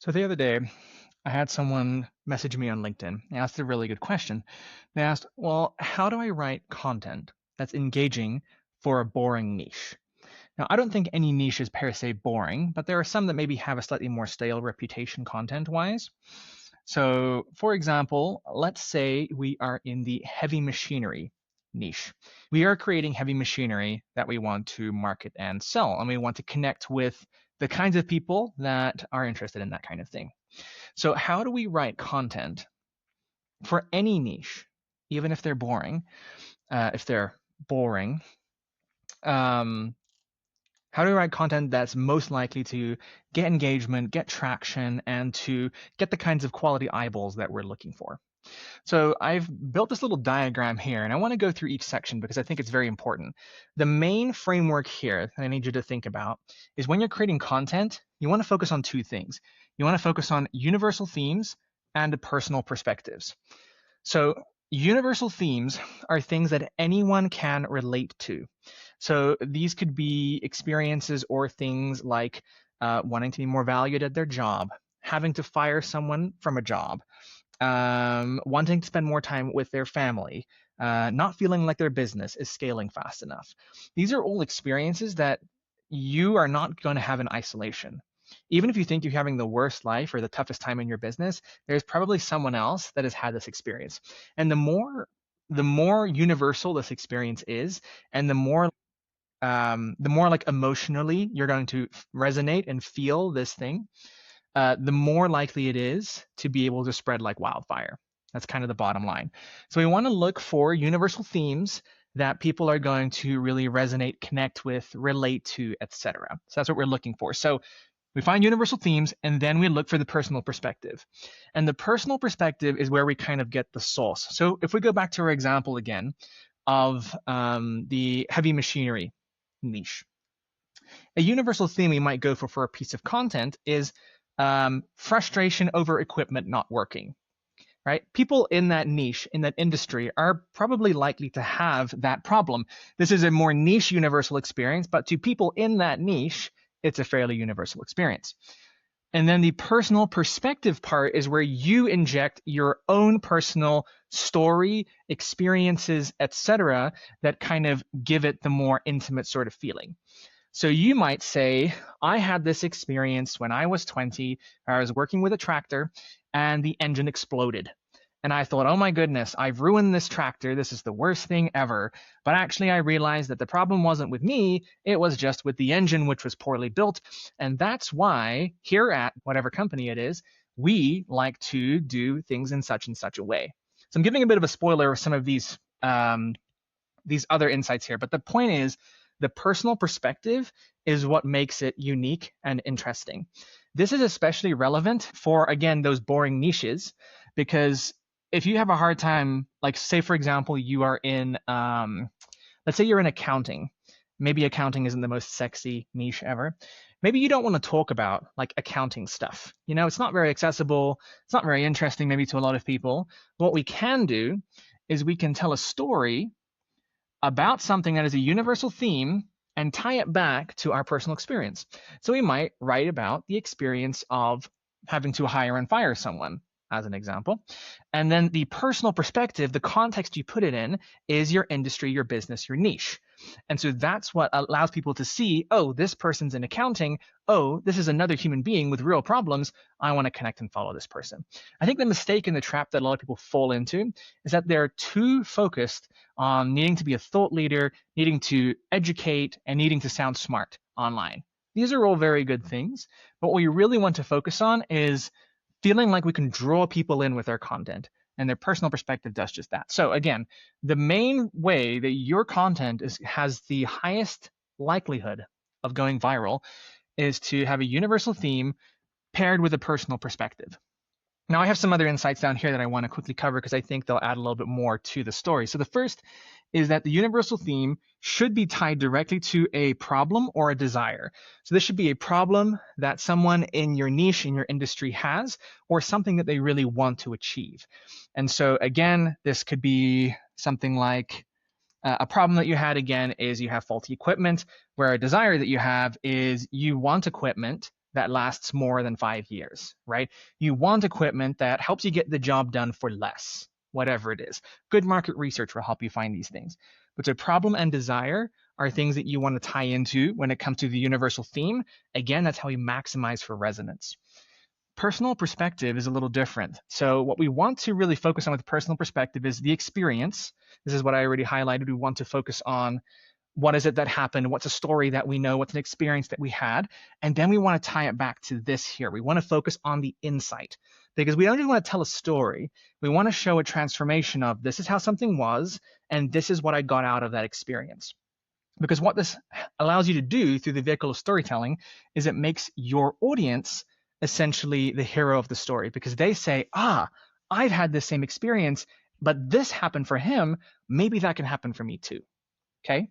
So the other day, I had someone message me on LinkedIn. They asked a really good question. They asked, well, how do I write content that's engaging for a boring niche? Now, I don't think any niche is per se boring, but there are some that maybe have a slightly more stale reputation content wise. So, for example, let's say we are in the heavy machinery niche. We are creating heavy machinery that we want to market and sell, and we want to connect with the kinds of people that are interested in that kind of thing. So, how do we write content for any niche, even if they're boring? If they're boring, um, how do we write content that's most likely to get engagement, get traction, and to get the kinds of quality eyeballs that we're looking for? So I've built this little diagram here, and I want to go through each section because I think it's very important. The main framework here that I need you to think about is when you're creating content, you want to focus on two things. You want to focus on universal themes and personal perspectives. So universal themes are things that anyone can relate to. So these could be experiences or things like wanting to be more valued at their job, having to fire someone from a job, wanting to spend more time with their family, not feeling like their business is scaling fast enough. These are all experiences that you are not going to have in isolation. Even if you think you're having the worst life or the toughest time in your business, there's probably someone else that has had this experience. And the more universal this experience is, and the more like emotionally you're going to resonate and feel this thing, the more likely it is to be able to spread like wildfire. That's kind of the bottom line. So we want to look for universal themes that people are going to really resonate, connect with, relate to, etc. So that's what we're looking for. So we find universal themes and then we look for the personal perspective. And the personal perspective is where we kind of get the sauce. So if we go back to our example again of the heavy machinery niche, a universal theme we might go for a piece of content is frustration over equipment not working, right? People in that niche, in that industry, are probably likely to have that problem. This is a more niche universal experience, but to people in that niche, it's a fairly universal experience. And then the personal perspective part is where you inject your own personal story, experiences, etc., that kind of give it the more intimate sort of feeling. So you might say, I had this experience when I was 20. I was working with a tractor and the engine exploded. And I thought, oh my goodness, I've ruined this tractor. This is the worst thing ever. But actually, I realized that the problem wasn't with me. It was just with the engine, which was poorly built. And that's why here at whatever company it is, we like to do things in such and such a way. So I'm giving a bit of a spoiler of some of these other insights here. But the point is, the personal perspective is what makes it unique and interesting. This is especially relevant for, again, those boring niches, because if you have a hard time, like say, for example, you are in, let's say you're in accounting. Maybe accounting isn't the most sexy niche ever. Maybe you don't want to talk about like accounting stuff. You know, it's not very accessible. It's not very interesting maybe to a lot of people. What we can do is we can tell a story about something that is a universal theme and tie it back to our personal experience. So we might write about the experience of having to hire and fire someone, as an example. And then the personal perspective, the context you put it in, is your industry, your business, your niche. And so that's what allows people to see, oh, this person's in accounting. Oh, this is another human being with real problems. I want to connect and follow this person. I think the mistake and the trap that a lot of people fall into is that they're too focused on needing to be a thought leader, needing to educate, and needing to sound smart online. These are all very good things, but what we really want to focus on is feeling like we can draw people in with our content, and their personal perspective does just that. So again, the main way that your content has the highest likelihood of going viral is to have a universal theme paired with a personal perspective. Now, I have some other insights down here that I want to quickly cover because I think they'll add a little bit more to the story. So the first is that the universal theme should be tied directly to a problem or a desire. So this should be a problem that someone in your niche, in your industry has, or something that they really want to achieve. And so again, this could be something like a problem that you had, again, is you have faulty equipment, where a desire that you have is you want equipment that lasts more than 5 years, right? You want equipment that helps you get the job done for less, whatever it is. Good market research will help you find these things. But so problem and desire are things that you want to tie into when it comes to the universal theme. Again, that's how you maximize for resonance. Personal perspective is a little different. So what we want to really focus on with personal perspective is the experience. This is what I already highlighted. We want to focus on what is it that happened? What's a story that we know? What's an experience that we had? And then we want to tie it back to this here. We want to focus on the insight because we don't just want to tell a story. We want to show a transformation of this is how something was, and this is what I got out of that experience. Because what this allows you to do through the vehicle of storytelling is it makes your audience essentially the hero of the story because they say, I've had this same experience, but this happened for him. Maybe that can happen for me too. Okay,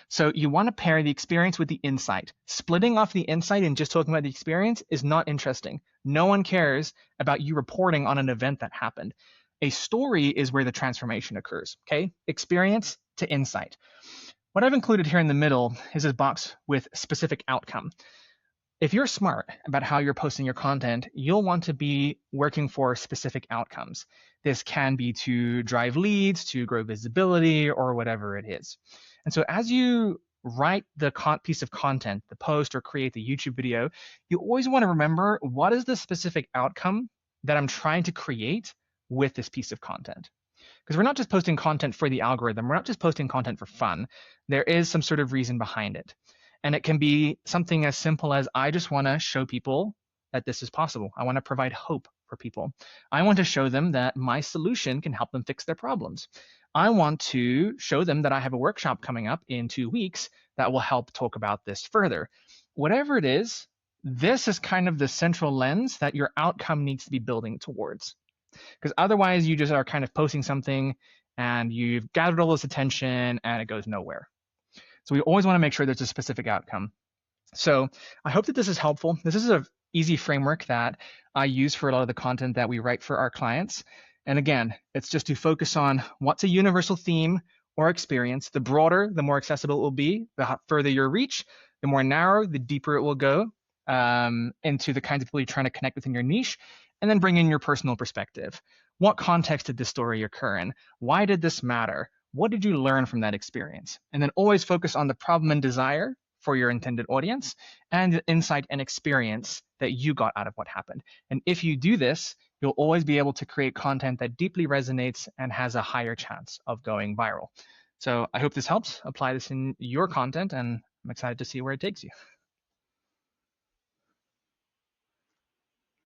so you want to pair the experience with the insight. Splitting off the insight and just talking about the experience is not interesting. No one cares about you reporting on an event that happened. A story is where the transformation occurs. Okay, experience to insight. What I've included here in the middle is a box with specific outcome. If you're smart about how you're posting your content, you'll want to be working for specific outcomes. This can be to drive leads, to grow visibility, or whatever it is. And so as you write the piece of content, the post or create the YouTube video, you always want to remember what is the specific outcome that I'm trying to create with this piece of content. Because we're not just posting content for the algorithm, we're not just posting content for fun. There is some sort of reason behind it. And it can be something as simple as I just want to show people that this is possible. I want to provide hope for people. I want to show them that my solution can help them fix their problems. I want to show them that I have a workshop coming up in 2 weeks that will help talk about this further. Whatever it is, this is kind of the central lens that your outcome needs to be building towards. Because otherwise, you just are kind of posting something and you've gathered all this attention and it goes nowhere. So we always want to make sure there's a specific outcome. So I hope that this is helpful. This is an easy framework that I use for a lot of the content that we write for our clients. And again, it's just to focus on what's a universal theme or experience. The broader, the more accessible it will be. The further your reach, the more narrow, the deeper it will go into the kinds of people you're trying to connect with in your niche. And then bring in your personal perspective. What context did this story occur in? Why did this matter? What did you learn from that experience? And then always focus on the problem and desire for your intended audience and the insight and experience that you got out of what happened. And if you do this, you'll always be able to create content that deeply resonates and has a higher chance of going viral. So I hope this helps. Apply this in your content, and I'm excited to see where it takes you.